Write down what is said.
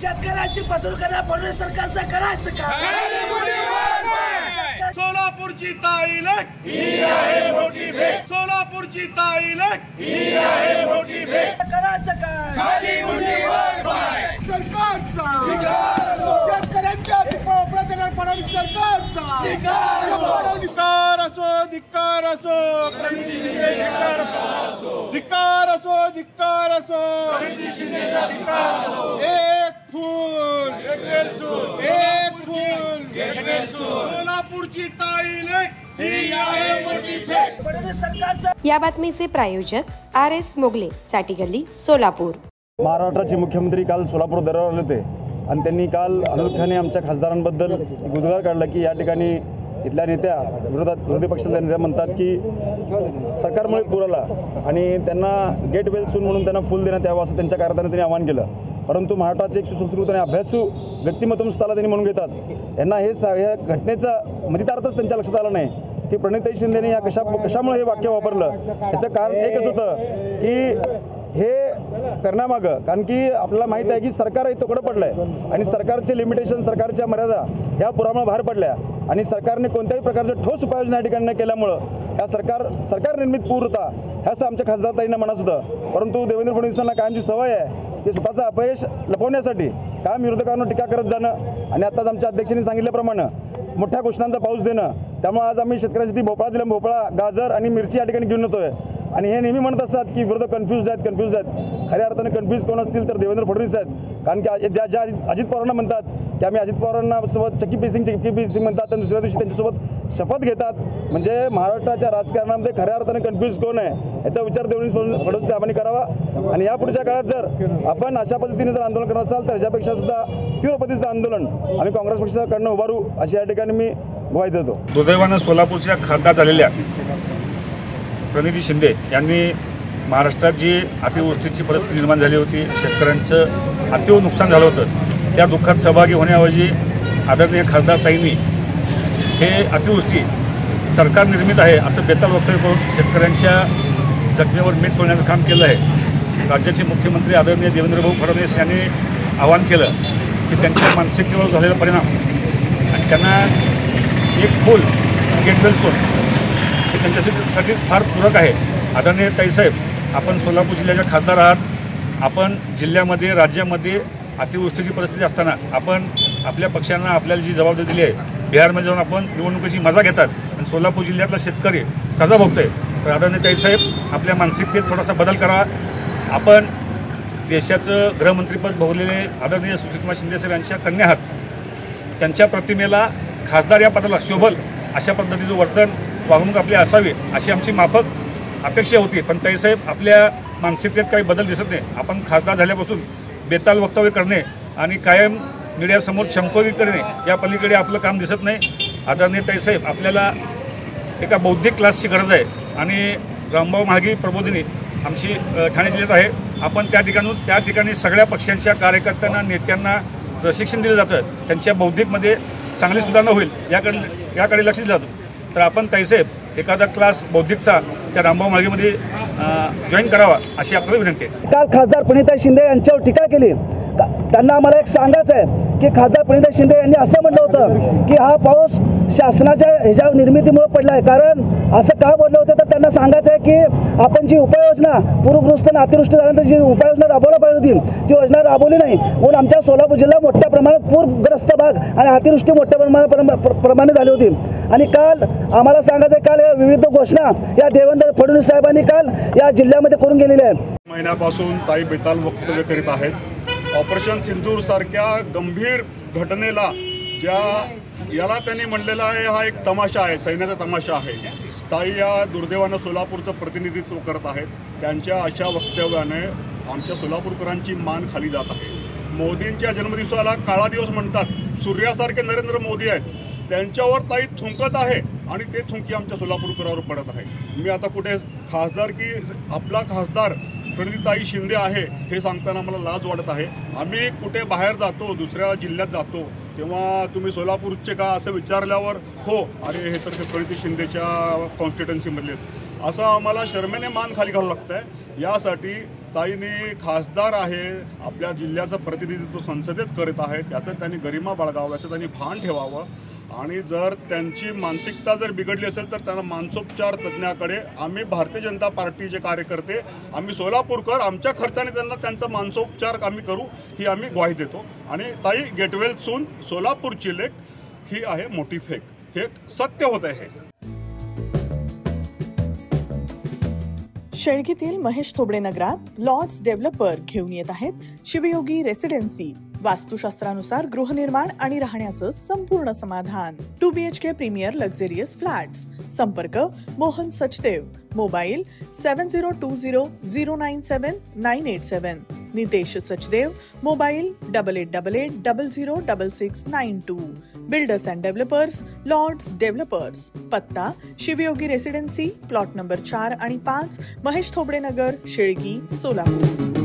शेतकऱ्यांची फसवणूक करण्या फडणवीस सरकारचं करायचं का? सोलापूरची ताईलट ही आहे मोठी भेट, सोलापूरची ताईलट ही आहे मोठी भेट. करायचं काय? खाली मुंडीवर पाय. सरकारचा शेतकऱ्यांच्या पोपळा देणार फडणवीस सरकारचा धिक्कार असो, धिक्कार असो, प्रणिती शिंदे धिक्कार असो, धिक्कार असो, धिक्कार असो, प्रणिती शिंदेचा धिक्कार असो. एक फूल एक वेलसूर, एक फूल एक वेलसूर. सोलापूरची ताईलट ही आहे मोठी भेट. फडणवीस सरकारचा. या बातमीचे प्रायोजक RS मोगले, साठी गल्ली, सोलापूर. महाराष्ट्राचे मुख्यमंत्री काल सोलापूर दौऱ्यावर आले होते आणि त्यांनी काल अनोख्याने आमच्या खासदारांबद्दल उद्गार काढला की या ठिकाणी इथल्या नेत्या विरोधी पक्षातल्या नेत्या म्हणतात की सरकारमुळे पूर आला आणि त्यांना गेट वेल सून म्हणून त्यांना फुल देण्यात यावं असं त्यांच्या कार्यकर्त्यांनी त्यांनी आवाहन केलं. परंतु महाराष्ट्राचे एक सुसंस्कृत आणि अभ्यासू व्यक्तिमत्व स्वतःला त्यांनी म्हणून घेतात. यांना ह्या घटनेचा मतितार्थच त्यांच्या लक्षात आलं नाही की प्रणिती शिंदेने या कशामुळे हे वाक्य वापरलं. याचं कारण एकच होतं की हे करण्यामागं, कारण की आपल्याला माहीत आहे की सरकार तोकडं पडलं आहे आणि सरकारचे लिमिटेशन, सरकारच्या मर्यादा ह्या पुरामुळे बाहेर पडल्या आणि सरकारने कोणत्याही प्रकारचं ठोस उपाययोजना या ठिकाणी न केल्यामुळं ह्या सरकार निर्मित पूर होता ह्याचं आमच्या खासदारताईंना म्हणत होतं. परंतु देवेंद्र फडणवीसांना कायमची सवय आहे ते स्वतःचं अपयश लपवण्यासाठी कायम विरोधकांवर टीका करत जाणं आणि आताच आमच्या अध्यक्षांनी सांगितल्याप्रमाणे मोठ्या घोषणांचा पाऊस देणं. त्यामुळे आज आम्ही शेतकऱ्यांची ती भोपळा दिला, भोपळा, गाजर आणि मिरची या ठिकाणी घेऊन येतोय आणि हे नेहमी म्हणत असतात की विरोधक कन्फ्यूज आहेत. खऱ्या अर्थाने कन्फ्यूज कोण असतील तर देवेंद्र फडणवीस आहेत. कारण की ज्या अजित पवारांना म्हणतात की आम्ही अजित पवारांना सोबत चक्की पीसिंग म्हणतात आणि दुसऱ्या दिवशी त्यांच्यासोबत शपथ घेतात. म्हणजे महाराष्ट्राच्या राजकारणामध्ये खऱ्या अर्थाने कन्फ्यूज कोण आहे याचा विचार देवेंद्र फडणवीस साहेबांनी करावा आणि यापुढच्या काळात जर आपण अशा पद्धतीने जर आंदोलन करत असाल तर याच्यापेक्षा सुद्धा तीव्र पद्धतीचं आंदोलन आम्ही काँग्रेस पक्षाकडनं उभारू अशी या ठिकाणी मी ग्वाही देतो. दुर्दैवानं सोलापूरच्या खासदार झालेल्या प्रणिती शिंदे यांनी महाराष्ट्रात जी अतिवृष्टीची परिस्थिती निर्माण झाली होती, शेतकऱ्यांचं अतिव नुकसान झालं होतं, त्या दुःखात सहभागी होण्याऐवजी आदरणीय खासदारताईंनी हे अतिवृष्टी सरकार निर्मित आहे असं बेताल वक्तव्य करून शेतकऱ्यांच्या जखमेवर मीठ सोडण्याचं काम केलं आहे. राज्याचे मुख्यमंत्री आदरणीय देवेंद्रभाऊ फडणवीस यांनी आवाहन केलं की त्यांच्या मानसिकतेवर झालेला परिणाम आणि त्यांना एक फूल गेटवेल सोन हे त्यांच्यासाठीच फार पूरक आहे. आदरणीय ताईसाहेब, आपण सोलापूर जिल्ह्याच्या खासदार आहात. आपण जिल्ह्यामध्ये, राज्यामध्ये अतिवृष्टीची परिस्थिती असताना आपण आपल्या पक्षांना आपल्याला जी जबाबदारी दिली आहे, बिहारमध्ये जाऊन आपण निवडणुकीची मजा घेतात आणि सोलापूर जिल्ह्यातला शेतकरी सजा भोगतोय. तर आदरणीय ताईसाहेब, आपल्या मानसिकतेत थोडासा बदल करा. आपण देशाचं गृहमंत्रीपद भोगलेले आदरणीय सुशीलकुमार शिंदेसाहेब यांच्या कन्या आहात. त्यांच्या प्रतिमेला खासदार या पदाला शोभल अशा पद्धतीचं वर्तन, वागणूक आपली असावी अशी आमची माफक अपेक्षा होती. पण ताईसाहेब, आपल्या मानसिकतेत काही बदल दिसत नाही. आपण खासदार झाल्यापासून बेताल वक्तव्य करणे आणि कायम मीडियासमोर शंकोरी करणे या पलीकडे आपलं काम दिसत नाही. आदरणीय ताईसाहेब, आपल्याला एका बौद्धिक क्लासची गरज आहे आणि रामभाऊ म्हाळगी प्रबोधिनी आमची ठाणे जिल्ह्यात आहे. आपण त्या ठिकाणी सगळ्या पक्षांच्या कार्यकर्त्यांना, नेत्यांना प्रशिक्षण दिलं जातं. त्यांच्या बौद्धिकमध्ये चांगली सुधारणा होईल याकडे लक्ष दिलं जातं. तर आपण ताईसाहेब एखादा क्लास बौद्धिकचा त्या रामभाऊ म्हाळगीमध्ये जॉईन करावा अशी आपल्याला विनंती आहे. काल खासदार प्रणिती शिंदे यांच्यावर टीका केली. त्यांना आम्हाला एक सांगायचं आहे की खासदार प्रणिती शिंदे यांनी असं म्हटलं होतं की हा पाऊस शासनाच्या ह्याच्या निर्मितीमुळे पडला आहे. कारण असं का बोललं होतं तर त्यांना सांगायचं आहे की आपण जी उपाययोजना पूरग्रस्त आणि अतिवृष्टी झाल्यानंतर जी उपाययोजना राबवला पाहिजे होती ती योजना राबवली नाही. म्हणून आमच्या सोलापूर जिल्हा मोठ्या प्रमाणात पूरग्रस्त भाग आणि अतिवृष्टी मोठ्या प्रमाणे झाली होती. आणि काल आम्हाला सांगायचं आहे, काल विविध घोषणा या देवेंद्र फडणवीस साहेबांनी काल या जिल्ह्यामध्ये करून गेलेल्या आहेत. महिन्यापासून ताई बेताल वक्तव्य करीत आहेत. ऑपरेशन सिंदूर सारख्या गंभीर घटनेला याला त्यांनी म्हणलेला आहे हा एक तमाशा आहे, सैन्याचा तमाशा आहे. ताई या दुर्दैवानं सोलापूरचं प्रतिनिधित्व करत आहेत. त्यांच्या अशा वक्तव्याने आमच्या सोलापूरकरांची मान खाली जात आहे. मोदींच्या जन्मदिवसाला काळा दिवस म्हणतात. सूर्यासारखे नरेंद्र मोदी आहेत, त्यांच्यावर ताई थुंकत आहे आणि ते थुंकी आमच्या सोलापूरकरांवर पडत आहे. मी आता कुठे खासदार की आपला खासदार प्रणितीताई शिंदे आहे हे सांगताना मला लाज वाटत आहे. आम्ही कुठे बाहेर जातो, दुसऱ्या जिल्ह्यात जातो, तेव्हा तुम्ही सोलापूरचे का असं विचारल्यावर हो, अरे हे तर प्रणिती शिंदेच्या कॉन्स्टिट्युएन्सीमधले, असं आम्हाला शर्मेने मान खाली घालावं लागतं आहे. यासाठी ताईंनी खासदार आहे, आपल्या जिल्ह्याचं प्रतिनिधित्व संसदेत करत आहे, त्याचं त्यांनी गरिमा बाळगावं, याचं त्यांनी भान ठेवावं. आणि जर त्यांची मानसिकता जर बिघडली असेल तर त्यांना मानसोपचार तज्ज्ञाकडे, आम्ही भारतीय जनता पार्टीचे कार्यकर्ते, आम्ही सोलापूरकर, आमच्या खर्चाने त्यांना त्यांचा मानसोपचार आम्ही करू, ही आम्ही ग्वाही देतो. आणि ताई गेट वेल सून, सोलापूरची लेक ही आहे मोठी फेक, हे सत्य होत आहे. शेळगीतील महेश थोबडे नगरात लॉर्ड्स डेव्हलपर घेऊन येत आहेत शिवयोगी रेसिडेन्सी. वास्तुशास्त्रानुसार गृहनिर्माण आणि राहण्याचं संपूर्ण समाधान. 2 BHK प्रीमियर लक्झरियस फ्लॅट्स. संपर्क Mohan Sachdev. Mobile 7020097987. Nitesh Sachdev. Mobile 8888006692. Builders and developers Lords developers. पत्ता शिवयोगी रेसिडेन्सी, प्लॉट नंबर 4 आणि 5, महेश थोबडे नगर, शेळगी, सोलापूर.